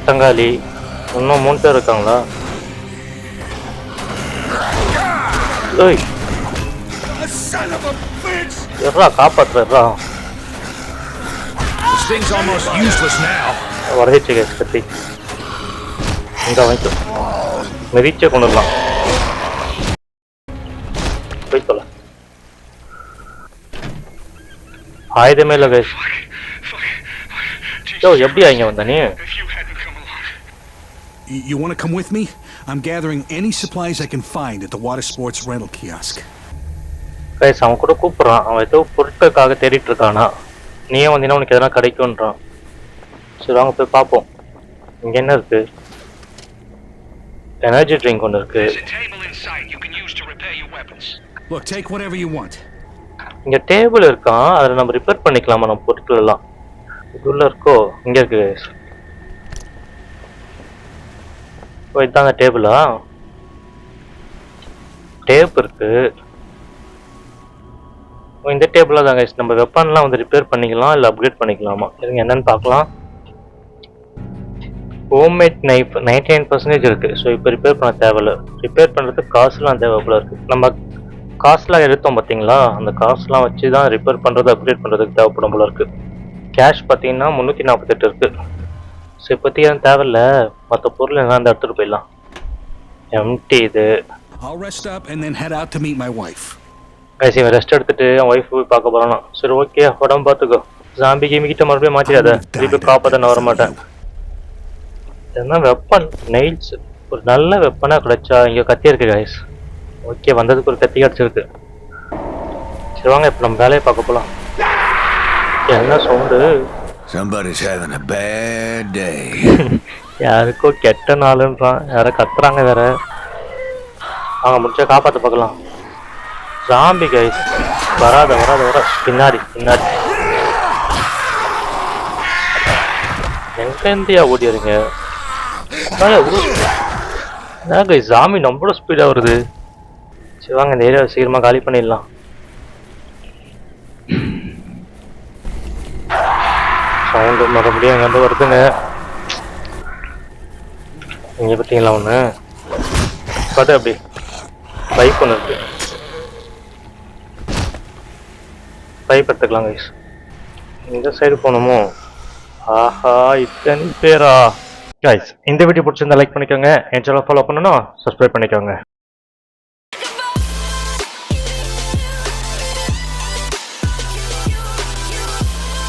தங்காளி இன்னும் 3 பேர் இருக்காங்களா? ஏய் எர்ரா காப்பாத்துறா. உடஞ்சிச்சு கைஸ் கத்தி. இங்கே வாங்கிக்கோ, மெதிச்சே கொண்டுடலாம். போய் சொல்ல ஆயுதமே இல்லை கைஸ். யோ எப்படியா இங்கே வந்த நீ? You want to come with me? I'm gathering any supplies I can find at the water sports rental kiosk. Guys அவன் கூட கூப்பிட்றான். அவன் ஏதோ பொருட்களுக்காக தேடிட்டு இருக்கானா. நீயே வந்தீங்கன்னா உனக்கு எதனா கிடைக்கும்ன்றான். சரி வாங்க போய் பார்ப்போம். இங்கே என்ன இருக்கு? எனர்ஜி ட்ரிங்க் ஒன்று இருக்கு. Look, take whatever you want. இங்கே டேபிள் இருக்கான், அதில் நம்ம ரிப்பேர் பண்ணிக்கலாமா நம்ம பொருட்கள் எல்லாம்? இதுள்ள இருக்கோ? இங்கே இருக்கு கைஸ். ஓ இதுதான் அந்த டேபிளா? டேப் இருக்கு. இந்த டேபிளாக தான் கைஸ் நம்ம வெப்பன்லாம் வந்து ரிப்பேர் பண்ணிக்கலாம் இல்லை அப்கிரேட் பண்ணிக்கலாமா? சரிங்க என்னன்னு பார்க்கலாம். ஹோம்மேட் நைஃப் 99% இருக்குது. ஸோ இப்போ ரிப்பேர் பண்ண தேவையில்லை. ரிப்பேர் பண்ணுறதுக்கு காசுலாம் தேவைப்பட இருக்குது. நம்ம காசுலாம் எடுத்தோம் பார்த்தீங்களா, அந்த காசுலாம் வச்சு தான் ரிப்பேர் பண்ணுறது அப்கிரேட் பண்ணுறதுக்கு தேவைப்படும் போல இருக்குது. கேஷ் பார்த்தீங்கன்னா 348 இருக்குது. ஸோ இப்போதைக்கு எதுவும் தேவையில்லை. மற்ற பொருள் என்ன அந்த எடுத்துகிட்டு போயிடலாம். எம்டி இது. I'll rest up and then head out to meet my wife. Guys இவன் ரெஸ்ட் எடுத்துட்டு அவன் ஒய்ஃப் போய் பார்க்க போகிறானா. சரி ஓகே உடம்பு பார்த்துக்கோ. ஜாம்பி கிட்ட மறுபடியும் மாற்றிடாத. திருப்பி காப்பாற்ற நான் வர மாட்டேன். என்ன வெப்பன் நெயில்ஸ் ஒரு நல்ல வெப்பனாக கிடைச்சா. இங்கே கத்தி இருக்கு கைஸ். ஓகே வந்ததுக்கு ஒரு கத்தி கிடச்சிருக்கு. சரி வாங்க இப்போ நம்ம வேலையை பார்க்க போகலாம். என்ன sound? Somebody's having a bad day. யாருக்கோ கெட்ட நாளுன்றான். யாரை கத்துறாங்க வேற. அவங்க முடிச்சா காப்பாற்ற பார்க்கலாம். ஜாம்பி கைஸ் வராத வராத வர பின்னாடி பின்னாடி. எங்க இந்தியா ஓடிடுறீங்க? கைஸ் ஜாம்பி நம்மளோட ஸ்பீடாக வருது. சரி வாங்க இந்த ஏரியாவை சீக்கிரமாக காலி பண்ணிடலாம். சவுண்டு மறுபடியும் எங்கேருந்து வருதுங்க. இங்கே பார்த்தீங்களா ஒன்று பார்த்து அப்படி பைப் ஒன்று இருக்கு. பைப் எடுத்துக்கலாம் கைஸ். இந்த சைடு போகணுமோ? ஆஹா இத்தனை பேரா கைஸ். இந்த வீடியோ பிடிச்சிருந்தா லைக் பண்ணிக்கோங்க. என் சேனல் ஃபாலோ பண்ணணும் சப்ஸ்கிரைப் பண்ணிக்கோங்க.